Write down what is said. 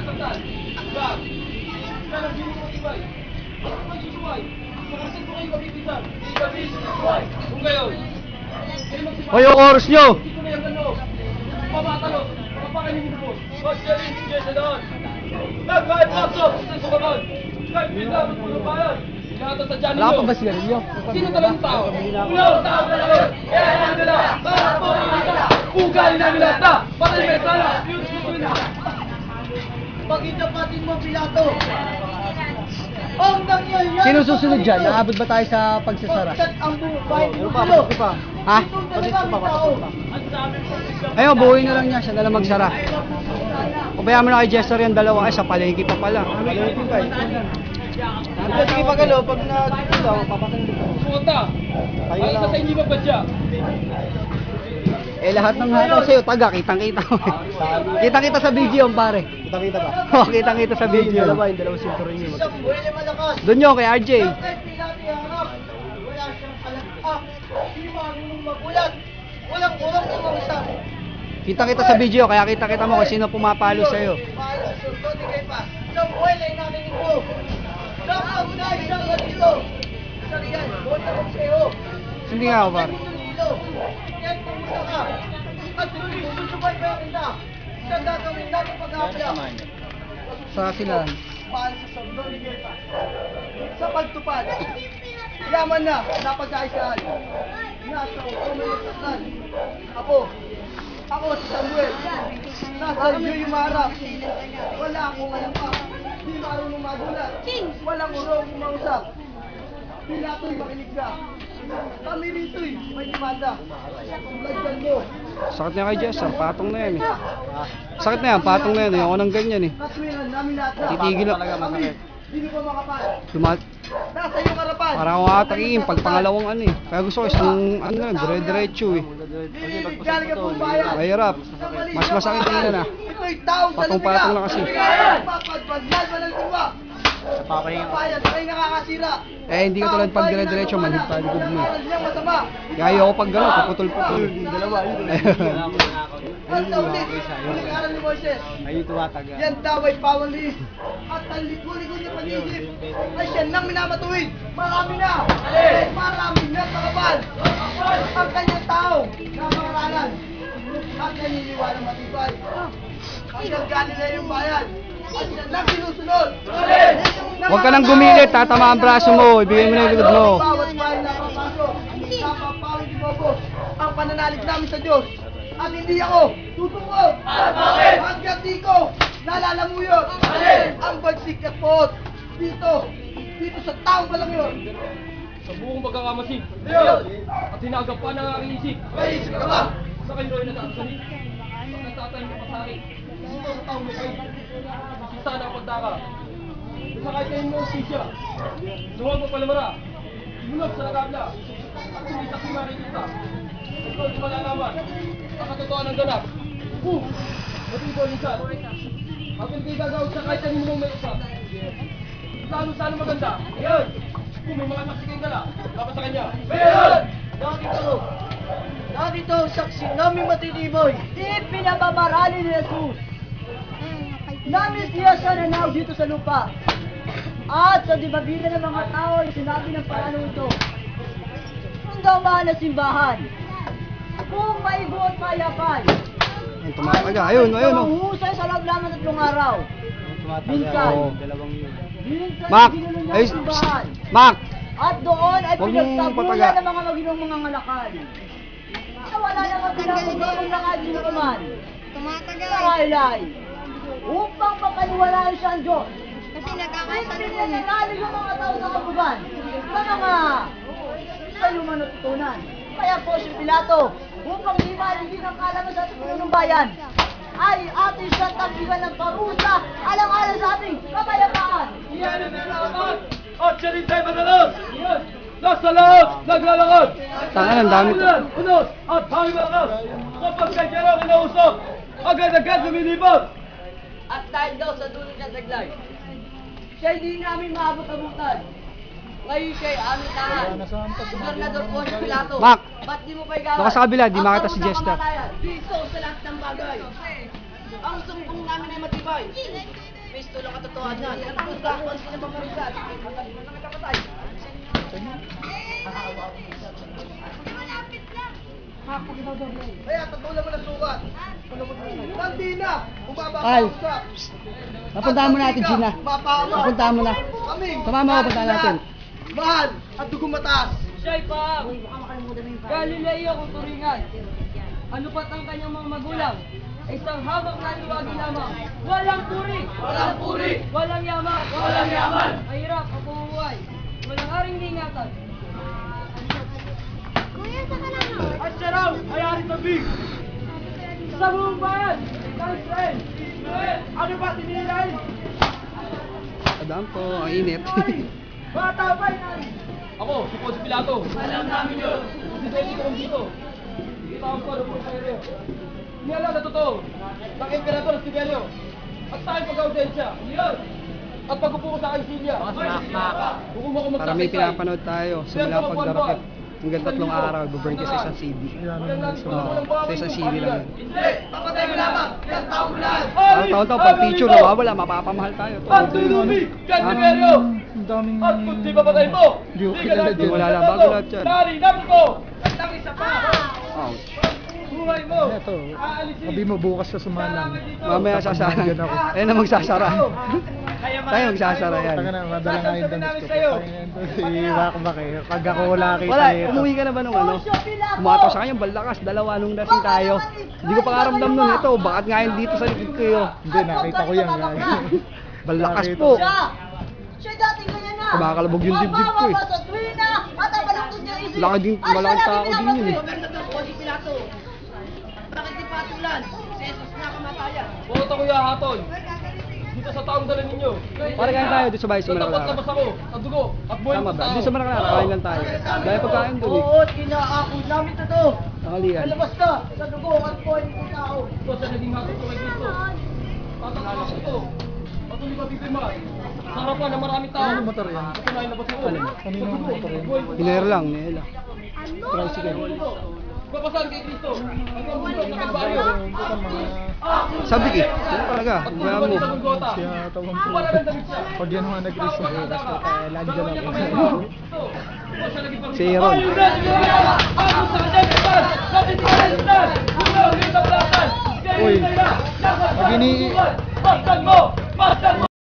nasaktan. Bang! Kaya hindi mo matibay. Bakit magsusuway? Makasin ko kayo kapipitan. Hindi kami susuway. Kung kayo, kayo magsibay. Hoy, yung oras nyo! Hindi ko na yung gano'n. Mamatalo. Mapakan yung minubo. Mag-sharing, sige doon. Nag-kahit lapso. Sa sumagon. Kahit pinta, magpulong bayan. Inata sa dyan ninyo. Wala pa ba sigarilyo? Sino talagang tao? Ulang tao na lang. Kaya namin nila. Para po nila. Ugali namin lahat na. Patay may sana. Yun gusto nila. Pag-itapatin mo, Pilato. Ang nangyayari. Sino susunod dyan? Naabot ba tayo sa pagsasara? Pagkat ang buhay mo. Ha? Itong talaga ang tao. Ayun, buuin na lang niya. Siya na lang magsara. Pabayaan mo na kay Jester yan dalawa. Ay, sa palengke pa pala. Palengke pa. Sige pa galo, pag nag-ito, papasang dito. Sumunta. Ay, isa sa hindi magbadya. Eh, lahat ng hataw sa'yo, taga, kitang-kita mo. Kitang-kita sa video, pare. Kita-kita ba? Oo, kitang-kita sa video. Yung dalawa sinturon nyo. Isang buhay na malakas. Doon yun, kay RJ. Bakit Pilato iharap? Wala siyang kalagpak. Hindi marunong magulat. Walang urang umausap. Kitang-kita sa video, kaya kita-kita mo kung sino pumapalo sa'yo. Paano sa sultod ni Kaypas? Isang buhay na inaminig mo. Dapat na isang ganito. Sariyan, buhay na kong sa'yo. Hindi nga ako, pare. Kaya pumunta ka. At tuloy, susubaybayan kita. Saan gagawin natin pag-aapla? Sa sila. Mahal sa sultod ni Kaypas. Sa pagtupad. Yaman na, napag-aisaan. Nasa umalasaktan. Ako si Samuel. Nasa iyo yung marap. Wala akong alam pa. Di marunong magulat. Walang urong kumausap. Pilato'y makinig ka. Kami rito'y may demanda. Lagyan mo. Sakit niya kay Jester, patong na yan eh. Sakit na yan, patong na yan eh. Ako nang ganyan eh. Kaswiran namin lahat na. Titigil na. Kami, hindi ko makapal. Nasa iyong harapan. Para akong atakihin pag pangalawang ano eh. Kaya gusto ko isang ano lang, dire-diretso eh. Galing ka pong bayan. Mahirap. Mas masakit tingnan ah. Ito'y taong Patong-patong na kasi. Papadbagyan mo ng diwa. Bayan ay nakakasira. Eh hindi ko tulad pag dire-diretso, manhid pa likod mo. Niyang masama. Kaya ayoko pag gano'n, puputol-putol. Dalawa, At sa ulit, ulit ni Moises. Ayun tumataga. Yan daw ay pawaliis. At ang ligo-ligo niya pag-isip ay siya nang minamatuwid. Marami na! Marami na pakabal! Ang kanyang tao na pangaralan. At naniniwalang matibay. Hanggang ganila yung bayan. At siya nang sinusunod. Huwag ka nang gumilit, tatama ang braso mo, ibigay mo na yung likod mo. Bawat bayan na papasok. Napapawid ni Bobo ang pananalig namin sa Diyos. At hindi ako tutungo. Hanggang di ko nalalamuyon ang bagsik at poot dito sa taong balang yun. Sa buong pagkakamasid. At hinagap pa ng aking isip. May isip ka ba? Sa kayo rin natasalit. Sa nagtatay mo pasari. Sino sa taong may kayo? Sisa na ang pagdaka. Sa kahit kayo mo sisya. Suwag mo palamara. Mulog sa nagabla. At sumisak si makikita. Ikaw di malalaman. Ang katotohanan ng ganap. Matibol nisan. At hindi gagawin sa kahit kanino mong may usap. Lalo maganda. Ngayon, kung may mga saksiking ka na, dapat sa kanya. Meron! Narito ang saksi namin matitibay. Ipinababarali ni Jesus. Namin siya sa nanaw dito sa lupa. At sa dibabida ng mga tao ay sinabi ng paano ito. Ang gawa na simbahan. Kung maigo at mayapan. Ayun, tumataga. Ayun, ayun oh. Mahusay sa loob lamang 3 araw. Minsan. Oo. Minsan Mac! ginulo niya Ay, ang simbahan. Mac! At doon ay Huwag mong pinagtabuyan pataga. ng mga maginong mga ngalakan. Na wala namang pinapagawang nakadino naman. Karaylay. Upang mapaniwalaan siya ang Diyos. Kasi Upang nagkakasalubong. pinananalig ang mga tao sa kabugan. Sa mga sayuman at tutunan. Kaya po si Pilato, upang di maligin ang kalangan sa ating ng bayan, ay ating siya tabigan ng parusa alang-alang sa ating kapayapaan. Iyan ang nalalaman! At siya rin tayo madalos! Iyan! Nasa laot! Naglalakad! Tangan, ang dami to. Unos! At hangin malakas! Kapag kay Jero kinausap, agad-agad lumilipot! At dahil daw sa dulo niya taglay, siya hindi namin maabot-abutan. Ngayon siya'y aming tahan. Gobernador po si Pilato. Mac! Ba't di mo pa igawan? Doon ka sa kabila, di Ang makita si parusang Jester. kamatayan. Dito sa lahat ng bagay. Ang sumpong namin ay matibay. Kristo lang katotohanan. Ang dakon sila mga rizal. Matagal na nakapatay. Kaya, tatulan mo ng sukat. Hindi na! Al. Bumababa ka! Napuntahan mo natin, Gina. Mapaawa! Napuntahan mo na. Kaming! Sumama ko, puntahan natin. Mahal at dugong mataas! Siya'y pa Galileo kung turingan. Ano pat ang kanyang mga magulang? Isang habang naniwagi lamang. Walang puri! Walang puri! Walang yaman! Walang yaman! Mahirap ang pumubuhay. Walang haring ingatan. At siya raw ay ari tabi! Sa buong bayan! Sa Israel! Ano ba sinilain? Adam po, ang init. Bata ba yan? Ako, si Ponce Pilato. Alam namin yun. Si Benny ko dito. Tawag ko ano po sa iyo. Niyala na totoo. Ng Emperador si Belio. At sa aking pag-audensya. Yun. At pag-upo ko sa aking silya. Huwag ako Para may pinapanood tayo, simula pagdarakit. Hanggang 3 araw, buburn ka sa isang CD. Sa isang CD lang. Hindi! Papatay mo lamang! Ilang taong ulan! Para taon-taon, pag picture nawawala, mapapamahal tayo. At tulumi! Cantimerio! At kung di papatay mo! Di ka natin Wala lang, bago lahat yan. Nari, nato ko! At lang isa pa! Ouch. Buhay mo! Ito, Aalisin! sabi mo bukas ka sumalang. Mamaya sasara. Ayun na magsasara. Tayo magsasara yan. Tanga na, madala nga yung dance ko. Si Bakbak eh. Pag ako wala kita Wala, nito. umuwi ka na ba nung ano? Kumataw sa kanya, balakas, dalawa nung lasing tayo. Hindi ko pa karamdam nun ito, bakit nga yun dito sa likod ko yun? Hindi, nakita ko yan. Balakas po. Siya dating ganyan na. Kumakalabog yung dibdib ko eh. Mababa sa tuwina at ang balaktot niya isip. Laki din, malaking tao din yun eh. Ponce Pilato. Bakit di patulan? Si Jesus na kamatayan. Bukot ako yahaton! Dito sa taong dala ninyo! Para kain tayo dito sa bahay sa Tapat Malaklara. labas ako! Sa dugo! At buhay Tama mo ba? sa Dito sa Malaklara, kain lang tayo. Dahil pagkain doon eh. Oo, kinaako namin na to. Nakalian. Lalabas ka sa dugo at buhay ng tao. Ito sa naging hatod ko kay Cristo. Tatangalas ito. Patuloy pa bibirma. Sa harapan ng maraming tao. Ano motor yan? Patunayan labas ako. Alin? Kanino ang motor yan? Hinair lang, nila. Tricycle. Papasahan kay Cristo. Hanggang mundo sa Kalbaryo. Ito ka mga... Sabi eh, yun talaga. At Gaya tulungan mo. sa Golgotha. Siya tawang Wala nang damit siya. Pag yan mga nag-risk na bukas ko, kaya lagi Sa lang kanya ako. kamay mo. Ito. Ito siya naging panginoon. Si Aaron. Ayun na, sige na! Ako sa kanya, Pitas! Natitigalan! Bumaw, yung tablatan! Uy, Kaya yun na! pag ini- Bastard mo! Bastard mo!